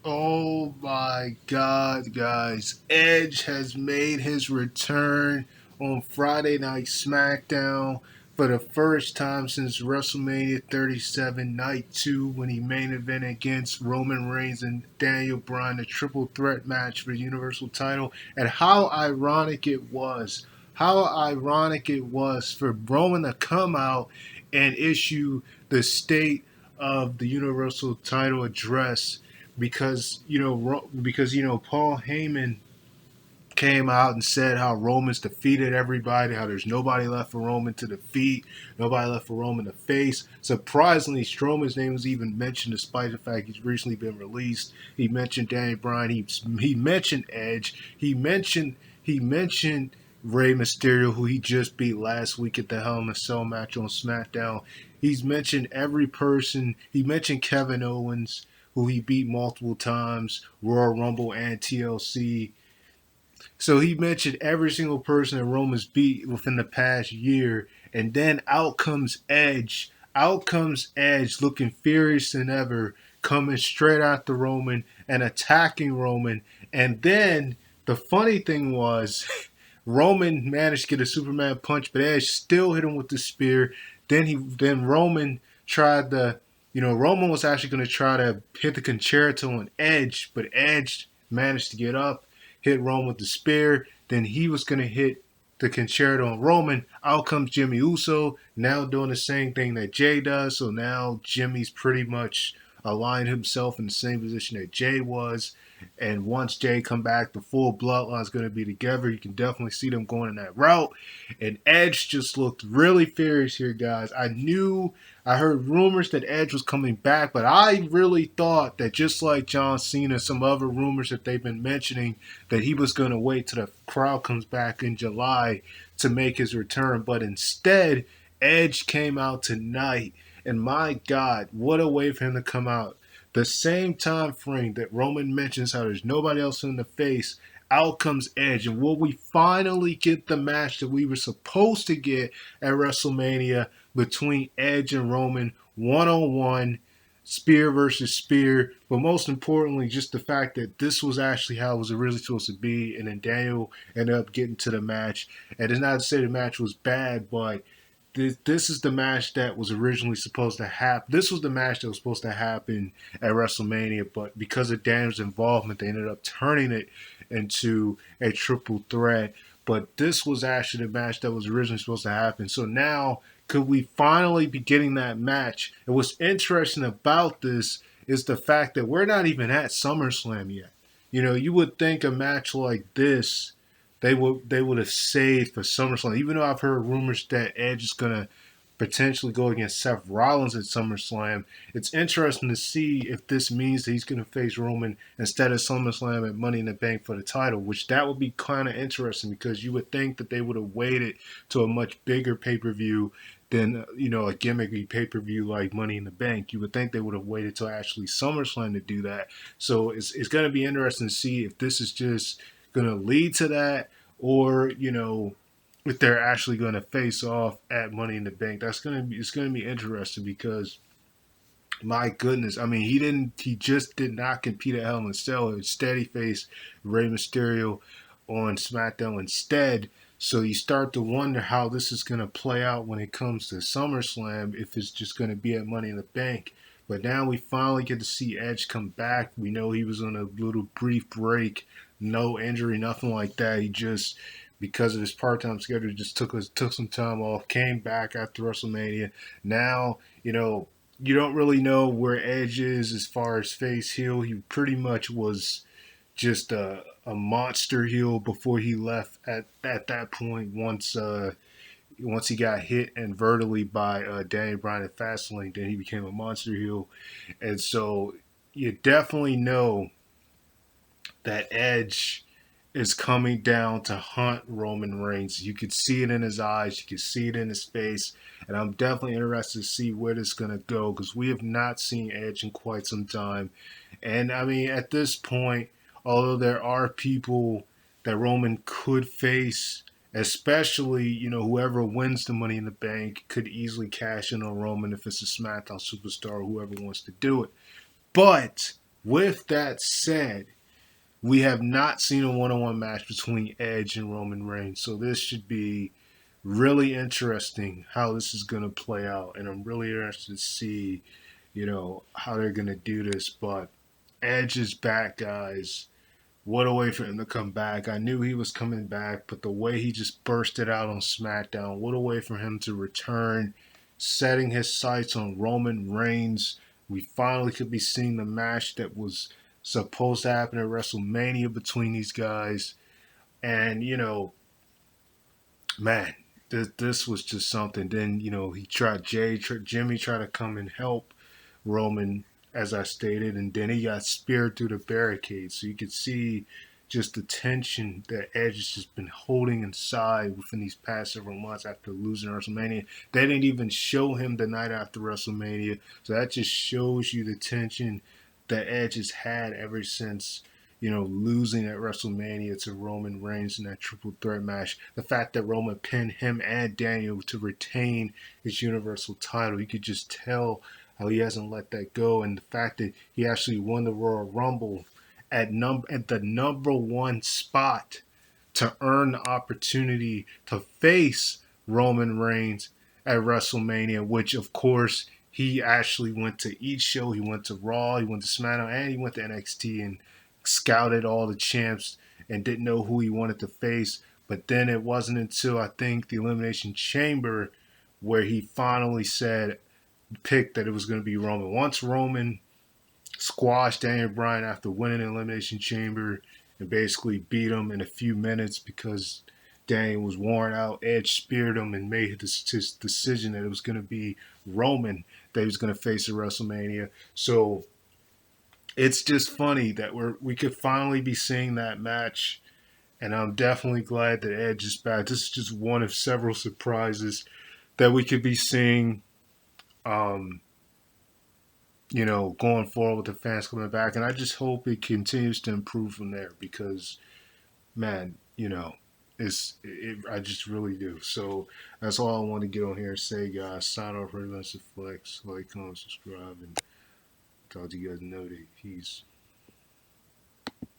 Oh my God, guys. Edge has made his return on Friday Night Smackdown for the first time since WrestleMania 37 Night 2 when he main evented against Roman Reigns and Daniel Bryan, a triple threat match for the Universal title. And how ironic it was. How ironic it was for Roman to come out and issue the state of the Universal title address because Paul Heyman came out and said how Roman's defeated everybody, how there's nobody left for Roman to defeat, nobody left for Roman to face. Surprisingly, Strowman's name was even mentioned, despite the fact he's recently been released. He mentioned Daniel Bryan. He mentioned Edge. He mentioned Rey Mysterio, who he just beat last week at the Hell in a Cell match on SmackDown. He's mentioned every person. He mentioned Kevin Owens, who he beat multiple times, Royal Rumble and TLC. So he mentioned every single person that Roman's beat within the past year, and then out comes Edge. Out comes Edge looking furious than ever, coming straight after Roman and attacking Roman. And then the funny thing was, Roman managed to get a Superman punch, but Edge still hit him with the spear. Then Roman tried to, Roman was actually going to try to hit the concerto on Edge, but Edge managed to get up, hit Roman with the spear. Then he was going to hit the concerto on Roman. Out comes Jimmy Uso, now doing the same thing that Jay does. So now Jimmy's pretty much aligned himself in the same position that Jay was. And once Jay come back, the full bloodline is going to be together. You can definitely see them going in that route. And Edge just looked really furious here, guys. I heard rumors that Edge was coming back, but I really thought that just like John Cena, some other rumors that they've been mentioning, that he was going to wait till the crowd comes back in July to make his return. But instead, Edge came out tonight. And my God, what a way for him to come out. The same time frame that Roman mentions how there's nobody else in the face, out comes Edge. And will we finally get the match that we were supposed to get at WrestleMania between Edge and Roman, one-on-one, spear versus spear? But most importantly, just the fact that this was actually how it was originally supposed to be. And then Daniel ended up getting to the match. And it's not to say the match was bad, but this is the match that was originally supposed to happen. This was the match that was supposed to happen at WrestleMania, but because of Daniel's involvement, they ended up turning it into a triple threat. But this was actually the match that was originally supposed to happen. So now, could we finally be getting that match? And what's interesting about this is the fact that we're not even at SummerSlam yet. You would think a match like this they would have saved for SummerSlam. Even though I've heard rumors that Edge is gonna potentially go against Seth Rollins at SummerSlam, it's interesting to see if this means that he's gonna face Roman instead of SummerSlam at Money in the Bank for the title, which that would be kind of interesting because you would think that they would have waited to a much bigger pay-per-view than a gimmicky pay-per-view like Money in the Bank. You would think they would have waited till actually SummerSlam to do that. So it's going to be interesting to see if this is just going to lead to that, or if they're actually going to face off at Money in the Bank. It's going to be interesting because my goodness, I mean, he just did not compete at Hell in a Cell. Instead, he faced Rey Mysterio on SmackDown instead. So you start to wonder how this is going to play out when it comes to SummerSlam, if it's just going to be at Money in the Bank. But now we finally get to see Edge come back. We know he was on a little brief break, no injury, nothing like that. He just, because of his part-time schedule, just took some time off, came back after WrestleMania. Now, you don't really know where Edge is as far as face heel. He pretty much was just a monster heel before he left at that point once he got hit inadvertently by Daniel Bryan at Fastlane. Then he became a monster heel. And so you definitely know that Edge is coming down to hunt Roman Reigns. You could see it in his eyes. You could see it in his face. And I'm definitely interested to see where this is going to go because we have not seen Edge in quite some time. And, I mean, at this point, although there are people that Roman could face, especially, whoever wins the Money in the Bank could easily cash in on Roman if it's a SmackDown superstar or whoever wants to do it. But With that said, we have not seen a one-on-one match between Edge and Roman Reigns, so this should be really interesting how this is going to play out, and I'm really interested to see, how they're going to do this. But Edge is back, guys. What a way for him to come back. I knew he was coming back, but the way he just bursted out on SmackDown, what a way for him to return, setting his sights on Roman Reigns. We finally could be seeing the match that was supposed to happen at WrestleMania between these guys. And, man, this was just something. Then, he tried, Jimmy tried to come and help Roman, as I stated, and then he got speared through the barricade. So you could see just the tension that Edge has just been holding inside within these past several months after losing WrestleMania. They didn't even show him the night after WrestleMania. So that just shows you the tension that Edge has had ever since, losing at WrestleMania to Roman Reigns in that triple threat match. The fact that Roman pinned him and Daniel to retain his Universal title, you could just tell how he hasn't let that go, and the fact that he actually won the Royal Rumble at the number one spot to earn the opportunity to face Roman Reigns at WrestleMania, which of course he actually went to each show. He went to Raw, he went to SmackDown, and he went to NXT and scouted all the champs and didn't know who he wanted to face. But then it wasn't until I think the Elimination Chamber where he finally said, picked that it was going to be Roman. Once Roman squashed Daniel Bryan after winning the Elimination Chamber and basically beat him in a few minutes because Daniel was worn out, Edge speared him and made his decision that it was going to be Roman that he was going to face at WrestleMania. So it's just funny that we could finally be seeing that match, and I'm definitely glad that Edge is back. This is just one of several surprises that we could be seeing. Um, going forward with the fans coming back. And I just hope it continues to improve from there because, man, I just really do. So that's all I want to get on here and say, guys. Sign off, Ray Flex, like, comment, subscribe, and talk to you guys. Know that he's